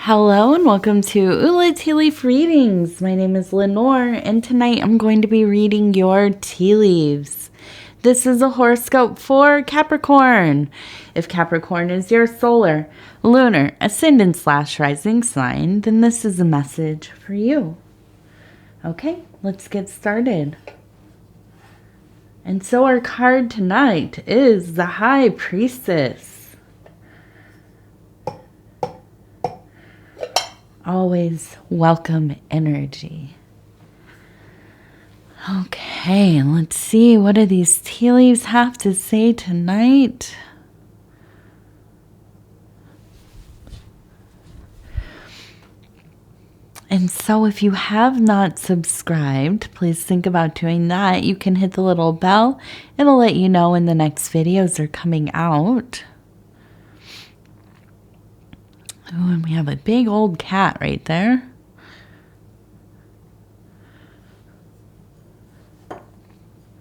Hello and welcome to Ula Tea Leaf Readings. My name is Lenor and tonight I'm going to be reading your tea leaves. This is a horoscope for Capricorn. If Capricorn is your solar, lunar, ascendant / rising sign, then this is a message for you. Okay, let's get started. And so our card tonight is the High Priestess. Always welcome energy. Okay, let's see. What do these tea leaves have to say tonight? And so if you have not subscribed, please think about doing that. You can hit the little bell. It'll let you know when the next videos are coming out. Oh, and we have a big old cat right there.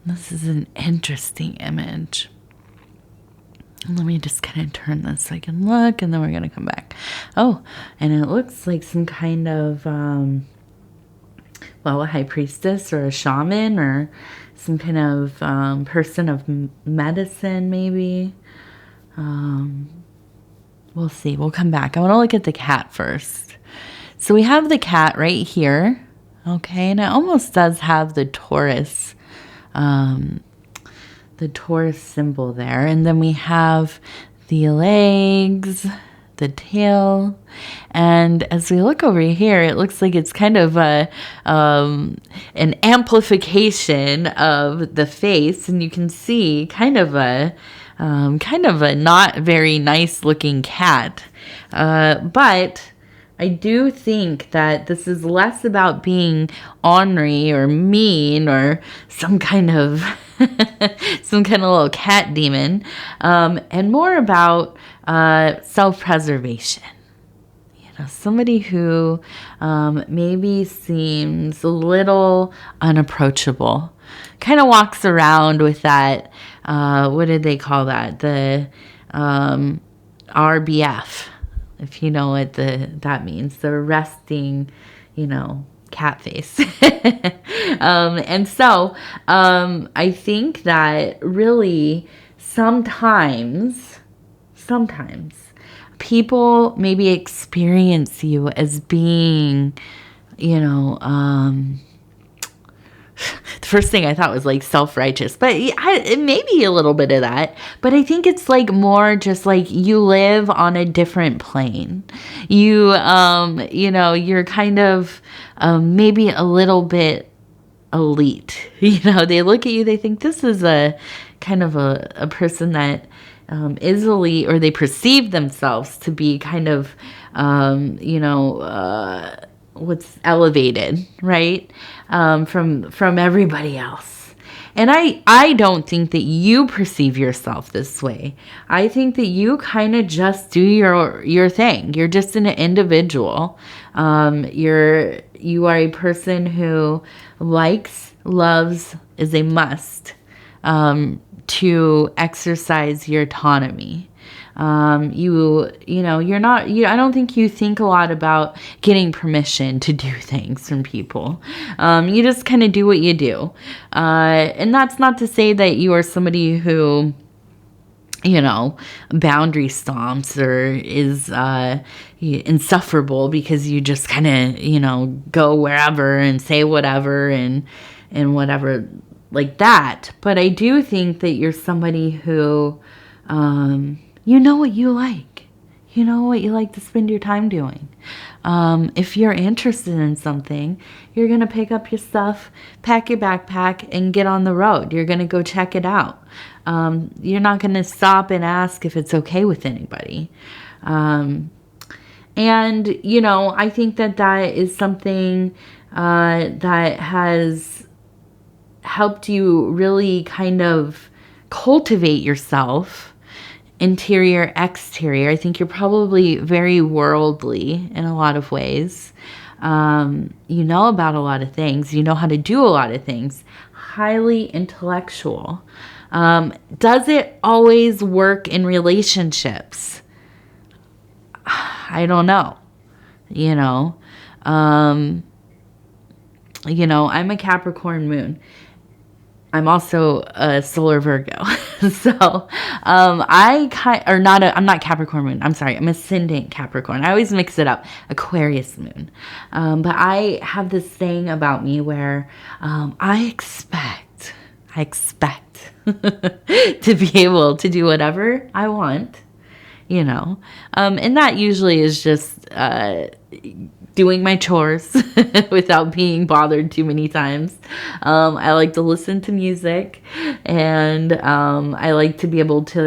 This is an interesting image. Let me just kind of turn this so I can look, and then we're going to come back. Oh, and it looks like some kind of, a high priestess or a shaman or some kind of person of medicine, maybe. We'll see. We'll come back. I want to look at the cat first. So we have the cat right here. Okay, and it almost does have the Taurus symbol there. And then we have the legs, the tail. And as we look over here, it looks like it's kind of an amplification of the face. And you can see kind of a not very nice looking cat. But I do think that this is less about being ornery or mean or some kind of little cat demon, and more about self-preservation. Somebody who maybe seems a little unapproachable, kind of walks around with that, what did they call that? The RBF, if you know what that means, the resting, cat face. And so I think that really sometimes people maybe experience you as being, the first thing I thought was like self-righteous, but it may be a little bit of that. But I think it's like more just like you live on a different plane. You're kind of maybe a little bit elite. They look at you, they think this is a kind of a person that is elite, or they perceive themselves to be kind of, what's elevated, right? From everybody else. And I don't think that you perceive yourself this way. I think that you kind of just do your thing. You're just an individual. You are a person who likes, loves, is a must, to exercise your autonomy. You're not, I don't think you think a lot about getting permission to do things from people. You just kind of do what you do. And that's not to say that you are somebody who, boundary stomps or is insufferable because you just kind of, go wherever and say whatever and whatever like that. But I do think that you're somebody who, you know what you like. You know what you like to spend your time doing. If you're interested in something, you're going to pick up your stuff, pack your backpack, and get on the road. You're going to go check it out. You're not going to stop and ask if it's okay with anybody. And, I think that is something that has helped you really kind of cultivate yourself, interior, exterior. I think you're probably very worldly in a lot of ways. You know about a lot of things. You know how to do a lot of things. Highly intellectual. Does it always work in relationships? I don't know. you know. Um, I'm a Capricorn moon. I'm also a solar Virgo. So, I'm not Capricorn moon. I'm sorry. I'm ascendant Capricorn. I always mix it up. Aquarius moon. But I have this thing about me where, I expect to be able to do whatever I want, and that usually is just, doing my chores without being bothered too many times. I like to listen to music, and I like to be able to,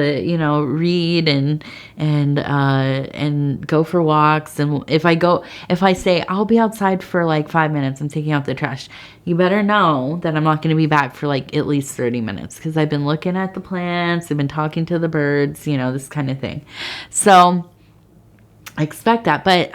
read and go for walks. And if I say I'll be outside for like 5 minutes, I'm taking out the trash, you better know that I'm not going to be back for like at least 30 minutes because I've been looking at the plants, I've been talking to the birds, this kind of thing. So I expect that. But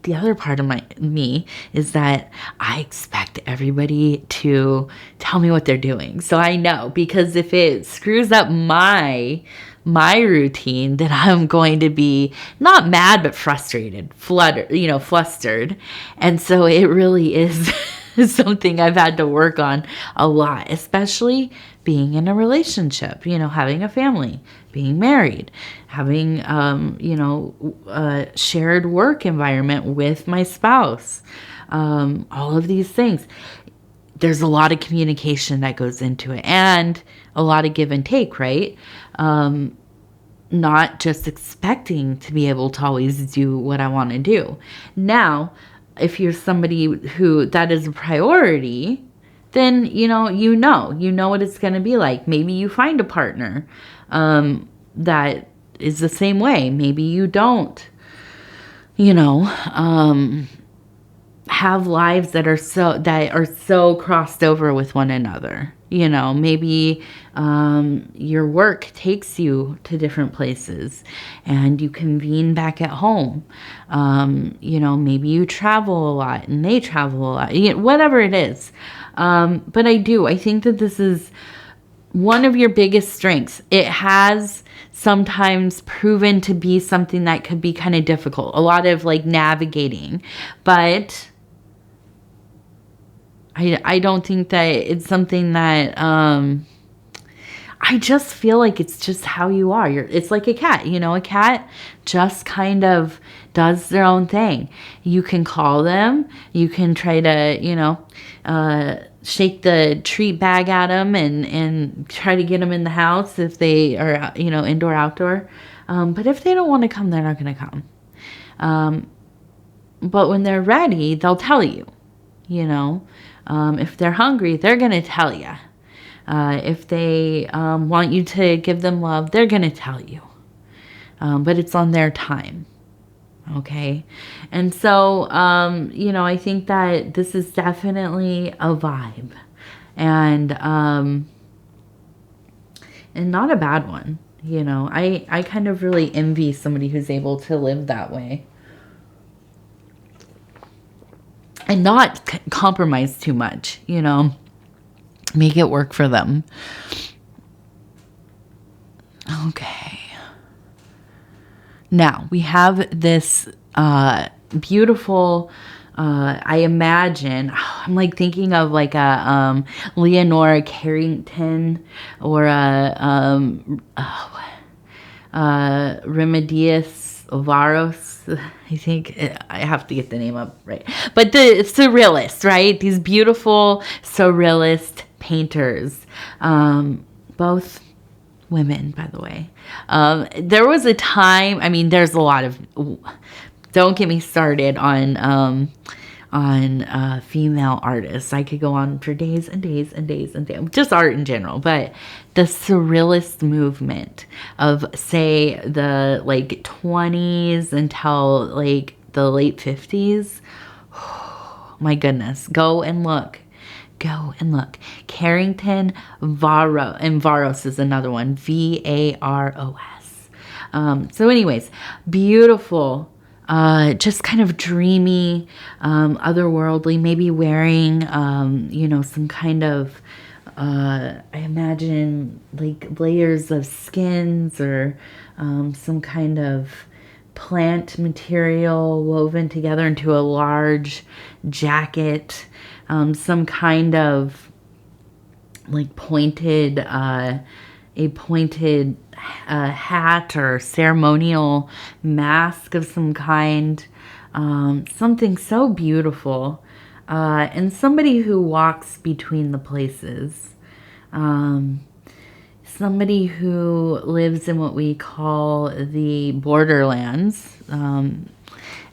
the other part of me is that I expect everybody to tell me what they're doing. So I know, because if it screws up my routine, then I'm going to be not mad, but frustrated, flustered. And so it really is something I've had to work on a lot, especially being in a relationship, having a family, being married, having, a shared work environment with my spouse, all of these things. There's a lot of communication that goes into it, and a lot of give and take, right? Not just expecting to be able to always do what I want to do. Now, if you're somebody who that is a priority, then you know what it's going to be like. Maybe you find a partner that is the same way. Maybe you don't, have lives that are so crossed over with one another. Maybe your work takes you to different places and you convene back at home. Maybe you travel a lot and they travel a lot, whatever it is. But I think that this is one of your biggest strengths. It has sometimes proven to be something that could be kind of difficult, a lot of like navigating, but I don't think that it's something that, I just feel like it's just how you are. It's like a cat, a cat just kind of does their own thing. You can call them, you can try to, shake the treat bag at them and try to get them in the house if they are, indoor, outdoor. But if they don't want to come, they're not going to come. But when they're ready, they'll tell you, if they're hungry, they're going to tell you. If they want you to give them love, they're going to tell you. But it's on their time. Okay. And so, I think that this is definitely a vibe, and not a bad one. I kind of really envy somebody who's able to live that way and not compromise too much, make it work for them. Okay. Now, we have this beautiful, I imagine, I'm like thinking of like a Lenor Carrington or a Remedios Varos. I think I have to get the name up right. But the surrealists, right? These beautiful surrealist painters, both women, by the way. There was a time, there's a lot of, don't get me started on female artists. I could go on for days and days and days and days, just art in general. But the surrealist movement of, say, the like 20s until like the late 50s, my goodness, go and look. Carrington, Varos, and Varos is another one. Varos. So anyways, beautiful, just kind of dreamy, otherworldly, maybe wearing, some kind of, I imagine like layers of skins or some kind of plant material woven together into a large jacket, some kind of like pointed, a pointed hat or ceremonial mask of some kind, something so beautiful, and somebody who walks between the places. Somebody who lives in what we call the Borderlands. And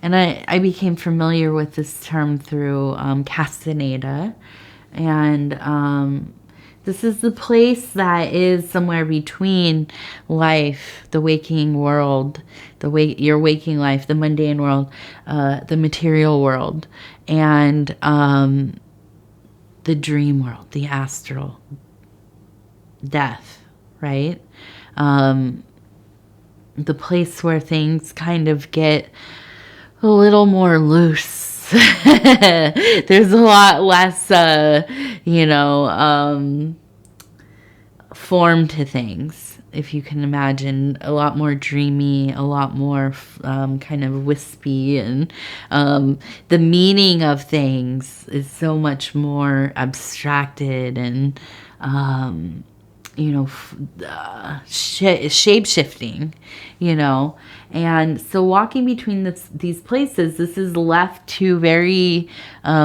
I became familiar with this term through Castaneda. And this is the place that is somewhere between life, the waking world, your waking life, the mundane world, the material world, and the dream world, the astral, death. Right? The place where things kind of get a little more loose. There's a lot less, form to things, if you can imagine. A lot more dreamy, a lot more kind of wispy, and the meaning of things is so much more abstracted and shape-shifting, and so walking between these places, this is left to very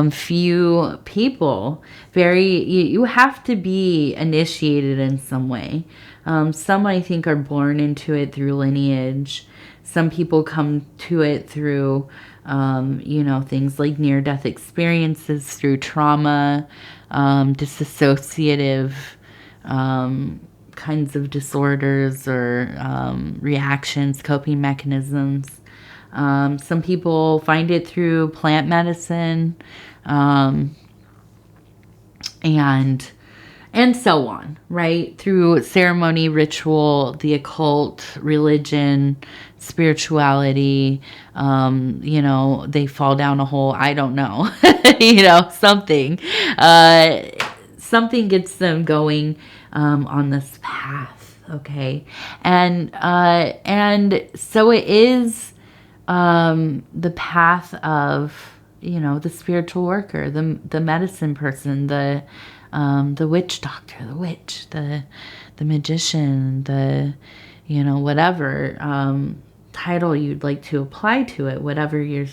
few people. You have to be initiated in some way. Some, I think, are born into it through lineage. Some people come to it through things like near-death experiences, through trauma, disassociative kinds of disorders or reactions, coping mechanisms. Some people find it through plant medicine, and so on, right? Through ceremony, ritual, the occult, religion, spirituality. They fall down a hole. I don't know. Something. Something gets them going on this path, okay? And so it is the path of, the spiritual worker, the medicine person, the witch doctor, the witch, the magician, the, whatever title you'd like to apply to it, whatever your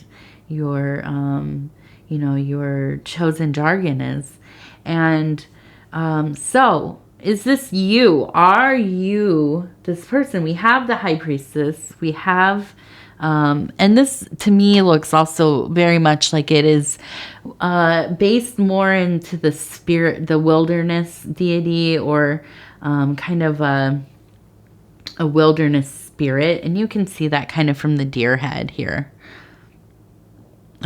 chosen jargon is. And so, is this you? Are you this person? We have the high priestess. We have, and this to me looks also very much like it is based more into the spirit, the wilderness deity, or kind of a wilderness spirit. And you can see that kind of from the deer head here.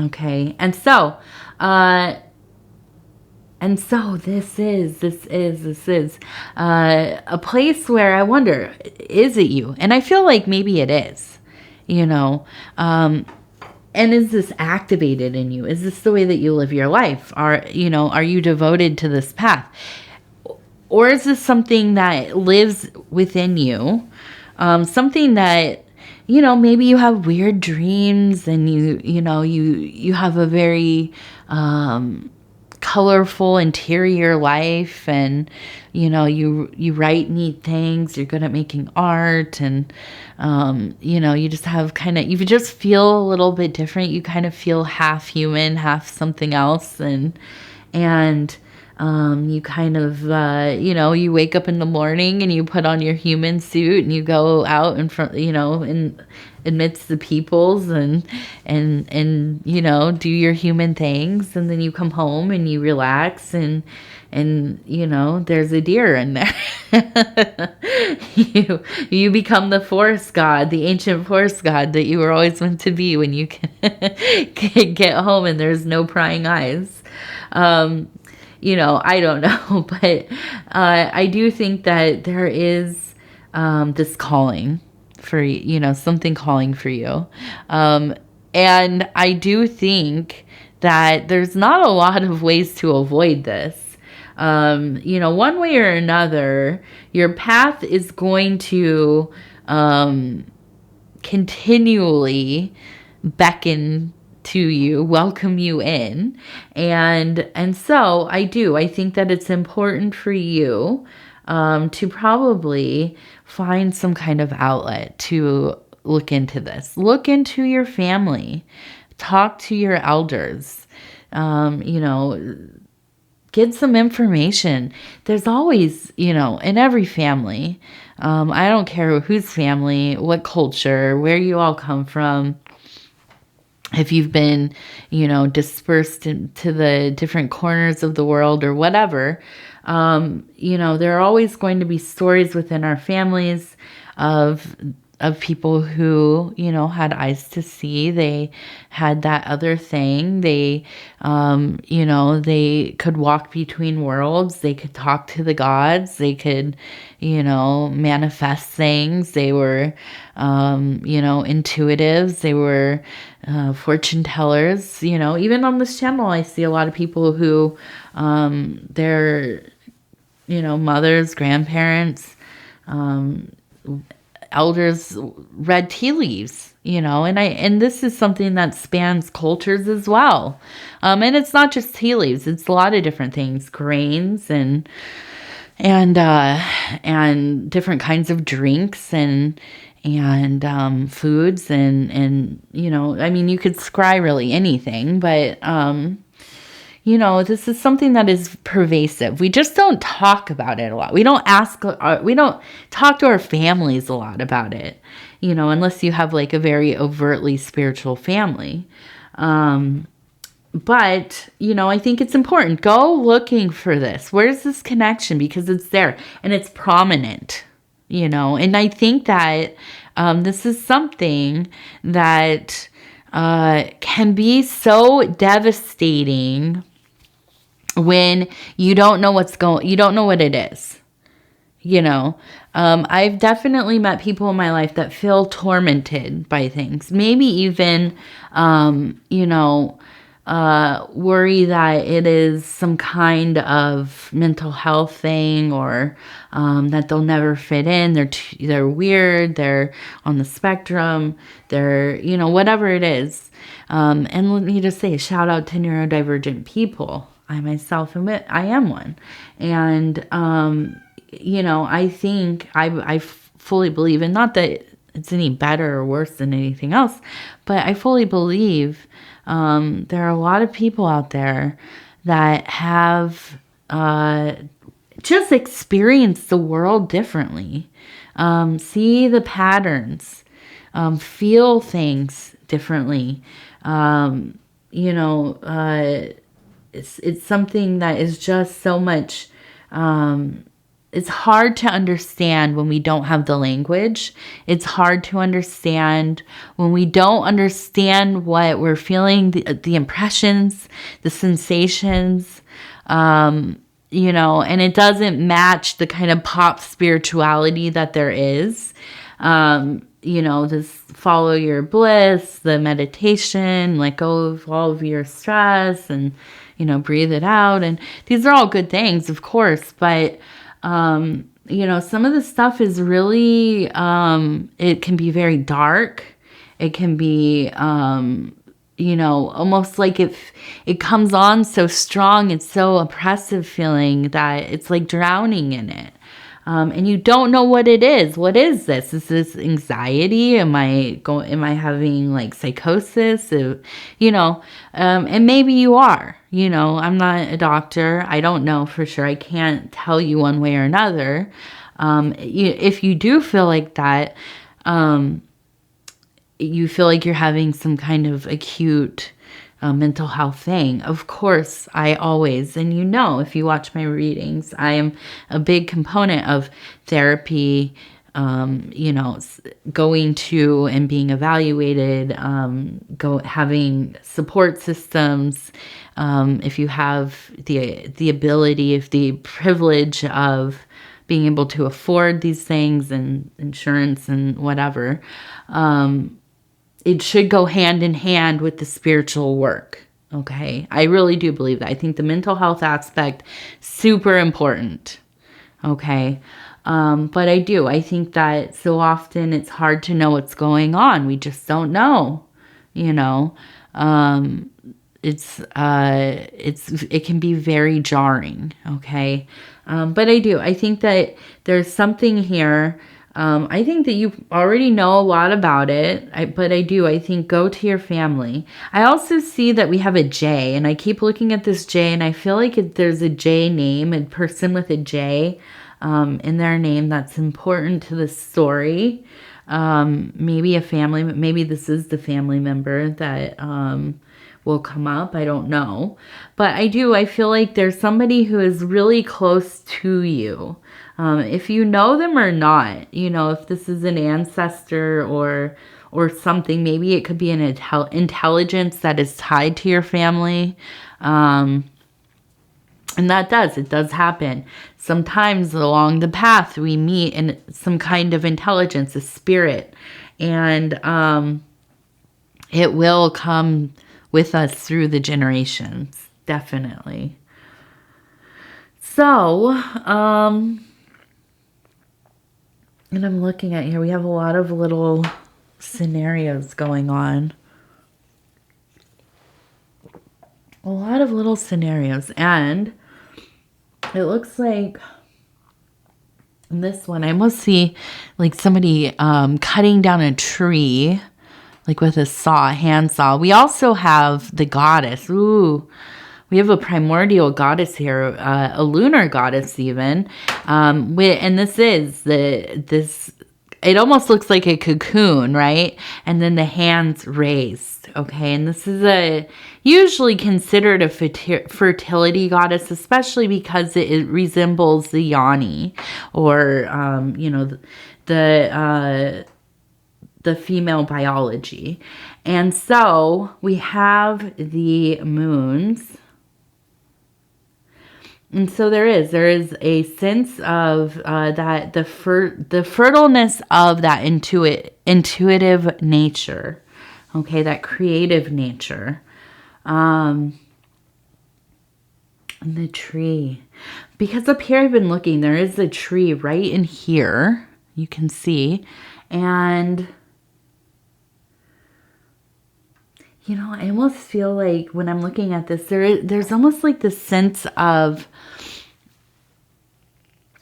Okay, and so this is a place where I wonder, is it you? And I feel like maybe it is, and is this activated in you? Is this the way that you live your life? Are you devoted to this path? Or is this something that lives within you? Something that, maybe you have weird dreams, and you have a very, colorful interior life, and you write neat things, you're good at making art, and you just have you just feel a little bit different. You kind of feel half human, half something else, and you kind of you wake up in the morning and you put on your human suit and you go out in front, in amidst the peoples, and do your human things, and then you come home and you relax, and there's a deer in there. you become the forest god, the ancient forest god that you were always meant to be when you can get home and there's no prying eyes. I don't know, but I do think that there is this calling for, something calling for you. And I do think that there's not a lot of ways to avoid this. One way or another, your path is going to continually beckon to you, welcome you in. And so I think that it's important for you to probably find some kind of outlet to look into this. Look into your family. Talk to your elders. Get some information. There's always, in every family, I don't care whose family, what culture, where you all come from, if you've been, dispersed into the different corners of the world or whatever, there are always going to be stories within our families of people who, had eyes to see. They had that other thing. They, they could walk between worlds. They could talk to the gods. They could, manifest things. They were, intuitives. They were fortune tellers. Even on this channel, I see a lot of people who, their, mothers, grandparents, elders read tea leaves, and this is something that spans cultures as well. And it's not just tea leaves, it's a lot of different things, grains and different kinds of drinks and foods and you could scry really anything, but this is something that is pervasive. We just don't talk about it a lot. We don't talk to our families a lot about it, unless you have like a very overtly spiritual family. But, I think it's important. Go looking for this. Where's this connection? Because it's there and it's prominent, and I think that this is something that can be so devastating when you don't know you don't know what it is. I've definitely met people in my life that feel tormented by things. Maybe even, worry that it is some kind of mental health thing or that they'll never fit in. They're weird. They're on the spectrum. They're, whatever it is. And let me just say, shout out to neurodivergent people. I myself admit I am one. And, I think I fully believe, and not that it's any better or worse than anything else, but I fully believe there are a lot of people out there that have just experienced the world differently, see the patterns, feel things differently. It's something that is just so much, it's hard to understand when we don't have the language. It's hard to understand when we don't understand what we're feeling, the impressions, the sensations, and it doesn't match the kind of pop spirituality that there is. This follow your bliss, the meditation, let go of all of your stress and, breathe it out. And these are all good things, of course, but, some of the stuff is really, it can be very dark. It can be, almost like if it comes on so strong, it's so oppressive feeling that it's like drowning in it. And you don't know what it is. What is this? Is this anxiety? Am I having like psychosis? And maybe you are, I'm not a doctor. I don't know for sure. I can't tell you one way or another. If you do feel like that, you feel like you're having some kind of acute mental health thing. Of course, I always, and if you watch my readings, I am a big component of therapy, going to and being evaluated, having support systems. If you have the ability, if the privilege of being able to afford these things and insurance and whatever, it should go hand in hand with the spiritual work. Okay. I really do believe that. I think the mental health aspect, super important. Okay. But I think that so often it's hard to know what's going on. We just don't know, you know. It can be very jarring, okay? But I think that there's something here. I think that you already know a lot about it, I think go to your family. I also see that we have a J, and I keep looking at this J, and I feel like there's a J name, a person with a J in their name that's important to the story. Maybe a family, maybe this is the family member that will come up. I don't know. But I feel like there's somebody who is really close to you. If you know them or not, you know, if this is an ancestor or something, maybe it could be an intelligence that is tied to your family. And it does happen. Sometimes along the path we meet in some kind of intelligence, a spirit, and it will come with us through the generations, definitely. So, and I'm looking at here, we have a lot of little scenarios going on. A lot of little scenarios. And it looks like in this one, I almost see like somebody cutting down a tree, like with a hand saw. We also have the goddess. Ooh. We have a primordial goddess here, a lunar goddess even. And this is it almost looks like a cocoon, right? And then the hands raised, okay? And this is usually considered a fertility goddess, especially because it resembles the yoni, or, you know, the female biology. And so we have the moons. And so there is a sense of that the fertileness of that intuitive nature, okay, that creative nature. And the tree, because up here I've been looking, there is a tree right in here, you can see, and you know, I almost feel like when I'm looking at this, there's almost like this sense of,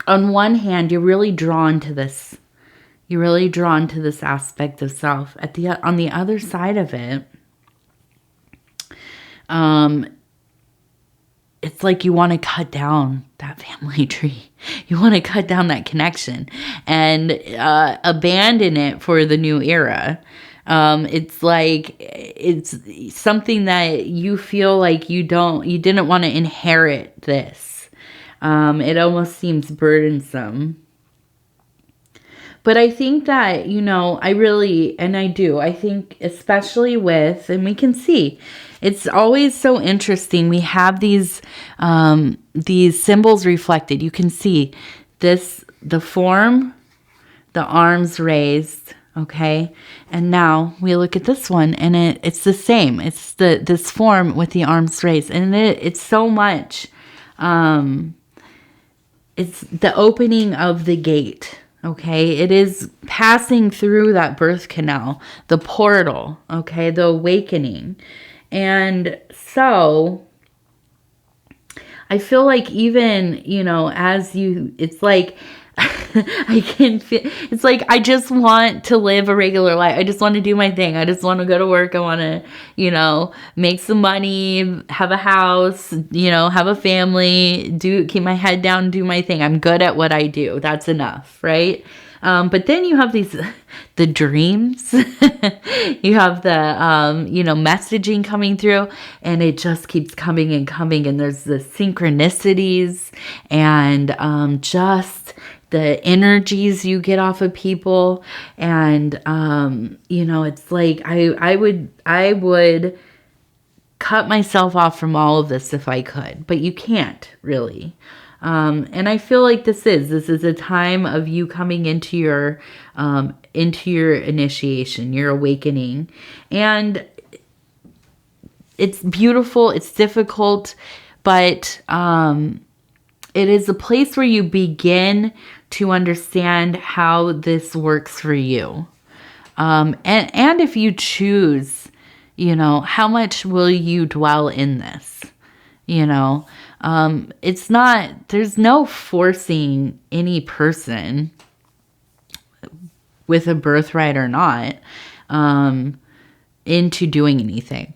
on one hand, you're really drawn to this. You're really drawn to this aspect of self. On the other side of it, it's like you want to cut down that family tree. You want to cut down that connection and abandon it for the new era. It's like it's something that you feel like you didn't want to inherit this. It almost seems burdensome. But I think that, you know, I think especially with, and we can see, it's always so interesting. We have these symbols reflected. You can see the form, the arms raised, okay? And now we look at this one, and it's the same. It's this form with the arms raised, and it's so much. It's the opening of the gate. Okay, it is passing through that birth canal, the portal, okay, the awakening. And so I feel like even, you know, it's like, I can feel, it's like, I just want to live a regular life. I just want to do my thing. I just want to go to work. I want to, you know, make some money, have a house, you know, have a family, keep my head down, do my thing. I'm good at what I do. That's enough, right? But then you have the dreams, you have the, you know, messaging coming through, and it just keeps coming and coming. And there's the synchronicities and just the energies you get off of people. And, you know, it's like, I would cut myself off from all of this if I could, but you can't really. And I feel like this is a time of you coming into your initiation, your awakening. And it's beautiful, it's difficult, but, it is a place where you begin to understand how this works for you. And if you choose, you know, how much will you dwell in this? You know, it's not, there's no forcing any person with a birthright or not, into doing anything.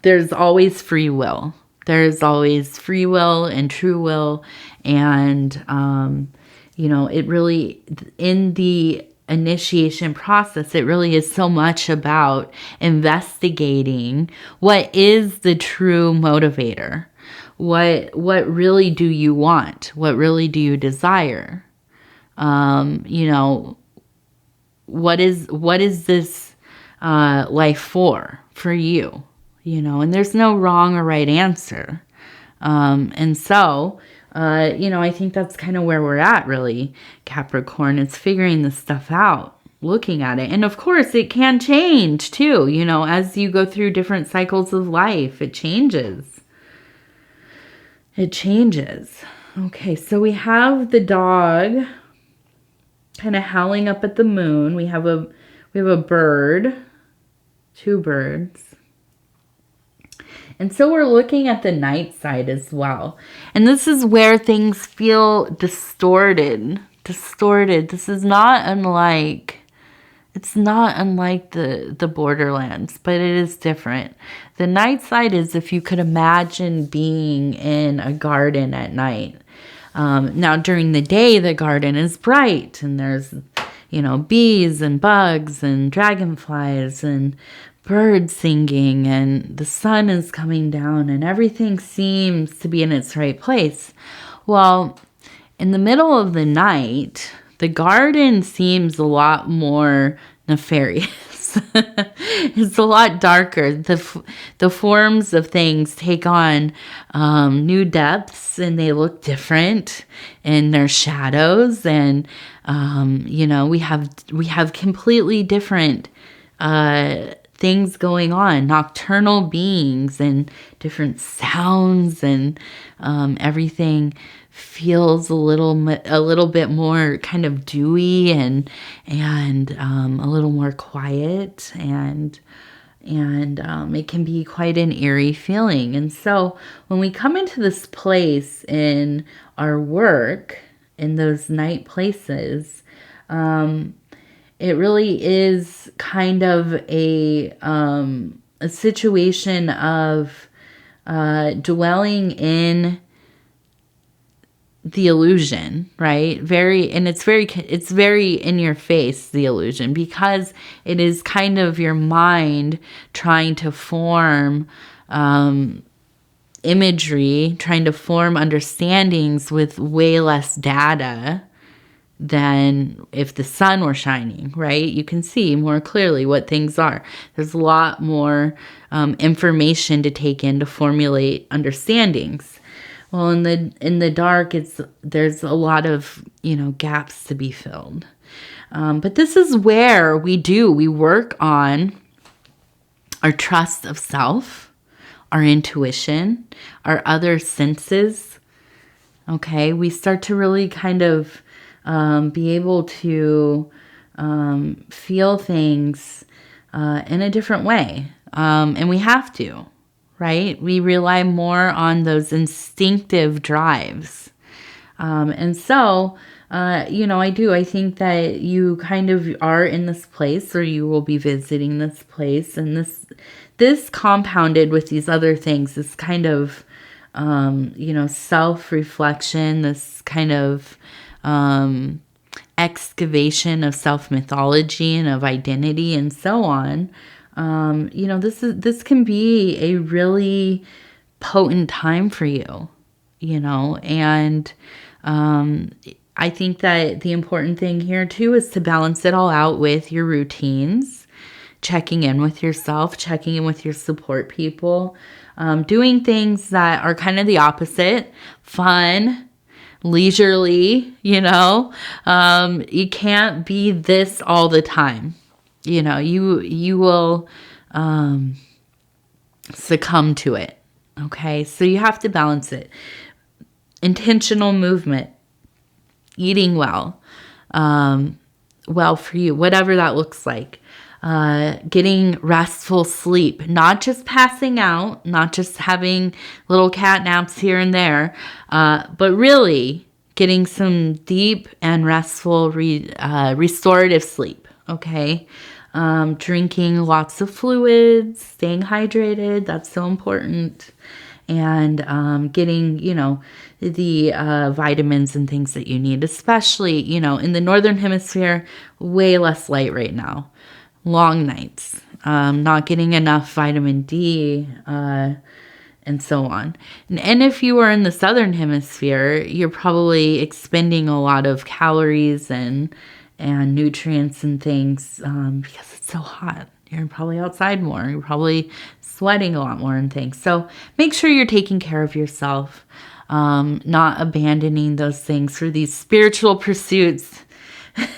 There's always free will. There's always free will and true will. And, you know, it really, in the initiation process, it really is so much about investigating what is the true motivator. What really do you want? What really do you desire? You know, what is this life for you? You know, and there's no wrong or right answer. And so, you know, I think that's kind of where we're at, really, Capricorn. It's figuring this stuff out, looking at it. And of course, it can change too. You know, as you go through different cycles of life, it changes. It changes. Okay, so we have the dog kind of howling up at the moon. We have a bird, 2 birds. And so we're looking at the night side as well. And this is where things feel distorted. This is not unlike, it's not unlike the Borderlands, but it is different. The night side is if you could imagine being in a garden at night. Now during the day, the garden is bright and there's, you know, bees and bugs and dragonflies and birds singing, and the sun is coming down and everything seems to be in its right place. Well, in the middle of the night, the garden seems a lot more nefarious. It's a lot darker. The forms of things take on new depths, and they look different in their shadows. And you know, we have completely different things going on, nocturnal beings and different sounds, and everything feels a little bit more kind of dewy and a little more quiet, and it can be quite an eerie feeling. And so when we come into this place in our work, in those night places, it really is kind of a situation of dwelling in the illusion, right? It's very in your face, the illusion, because it is kind of your mind trying to form imagery, trying to form understandings with way less data than if the sun were shining, right? You can see more clearly what things are. There's a lot more information to take in to formulate understandings. Well, in the dark, there's a lot of, you know, gaps to be filled. But this is where we work on our trust of self, our intuition, our other senses. Okay, we start to really kind of be able to feel things in a different way. And we have to, right? We rely more on those instinctive drives. And so, you know, I think that you kind of are in this place, or you will be visiting this place. And this compounded with these other things, this kind of, you know, self-reflection, this kind of excavation of self-mythology and of identity and so on. You know, this can be a really potent time for you, you know, and I think that the important thing here too is to balance it all out with your routines, checking in with yourself, checking in with your support people, doing things that are kind of the opposite, fun, leisurely, you know. You can't be this all the time. You know, you will succumb to it. Okay, so you have to balance it. Intentional movement, eating well, well for you, whatever that looks like. Getting restful sleep, not just passing out, not just having little cat naps here and there, but really getting some deep and restful restorative sleep, okay? Drinking lots of fluids, staying hydrated, that's so important. And getting, the vitamins and things that you need, especially, in the Northern Hemisphere, way less light right now. Long nights, not getting enough vitamin D, and so on. And if you are in the Southern Hemisphere, you're probably expending a lot of calories and nutrients and things because it's so hot. You're probably outside more. You're probably sweating a lot more and things. So make sure you're taking care of yourself, not abandoning those things for these spiritual pursuits.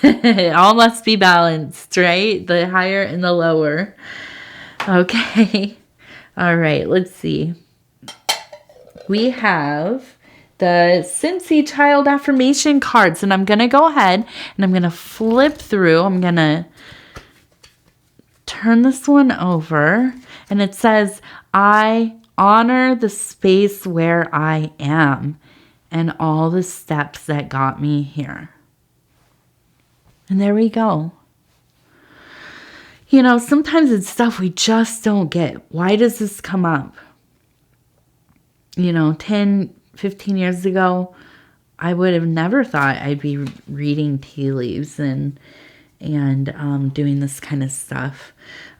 It all must be balanced, right? The higher and the lower. Okay. All right. Let's see. We have the Cincy Child Affirmation cards. And I'm going to go ahead and I'm going to flip through. I'm going to turn this one over. And it says, I honor the space where I am and all the steps that got me here. And there we go. Sometimes it's stuff we just don't get. Why does this come up? 10, 15 years ago, I would have never thought I'd be reading tea leaves and doing this kind of stuff.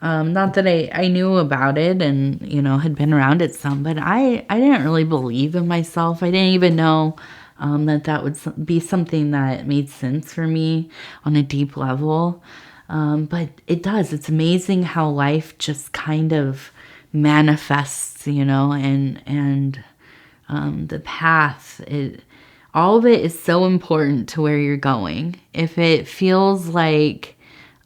Not that I knew about it and, had been around it some, but I didn't really believe in myself. I didn't even know that would be something that made sense for me on a deep level. But it does. It's amazing how life just kind of manifests, and the path. All of it is so important to where you're going. If it feels like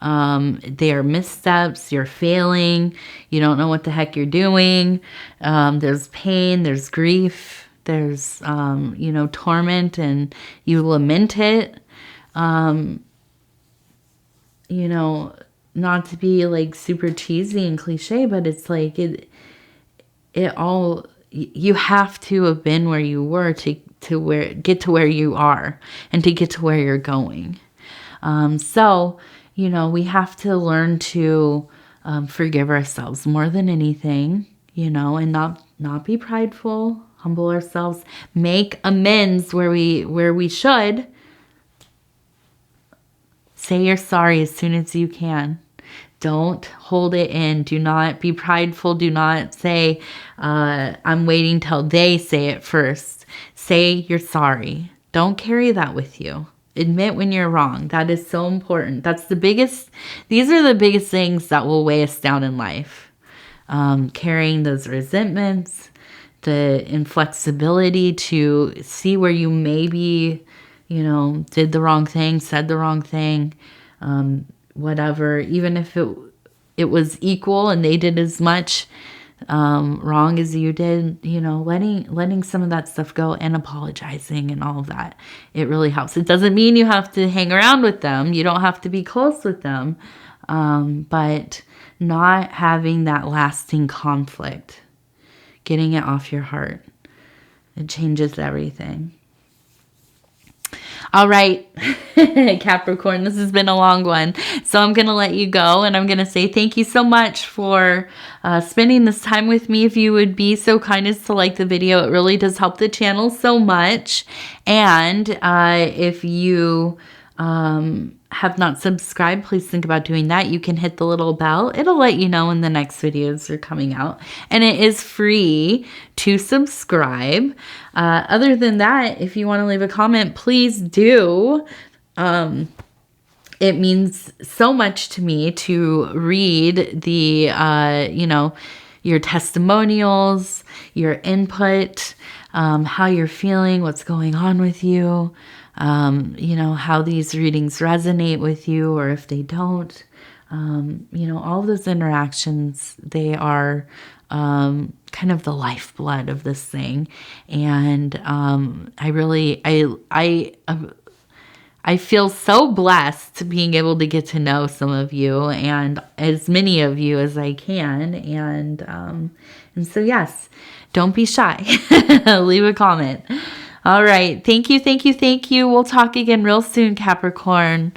they are missteps, you're failing, you don't know what the heck you're doing, there's pain, there's grief, there's, torment, and you lament it. Not to be like super cheesy and cliche, but it's like it all, you have to have been where you were to get to where you are and to get to where you're going. So, we have to learn to forgive ourselves more than anything, and not be prideful, humble ourselves, make amends where we should. Say you're sorry as soon as you can. Don't hold it in. Do not be prideful. Do not say, I'm waiting till they say it first. Say you're sorry. Don't carry that with you. Admit when you're wrong. That is so important. These are the biggest things that will weigh us down in life. Carrying those resentments, the inflexibility to see where you maybe, did the wrong thing, said the wrong thing, whatever, even if it was equal and they did as much wrong as you did, letting some of that stuff go and apologizing and all of that. It really helps. It doesn't mean you have to hang around with them. You don't have to be close with them. But not having that lasting conflict, getting it off your heart, it changes everything. All right, Capricorn, this has been a long one, so I'm going to let you go, and I'm going to say thank you so much for spending this time with me. If you would be so kind as to like the video, it really does help the channel so much. And if you have not subscribed, please think about doing that. You can hit the little bell. It'll let you know when the next videos are coming out. And it is free to subscribe. Other than that, if you want to leave a comment, please do. It means so much to me to read the, your testimonials, your input, how you're feeling, what's going on with you. How these readings resonate with you, or if they don't, all of those interactions, they are kind of the lifeblood of this thing. And I I feel so blessed being able to get to know some of you and as many of you as I can. And so, yes, don't be shy. Leave a comment. All right. Thank you. Thank you. Thank you. We'll talk again real soon, Capricorn.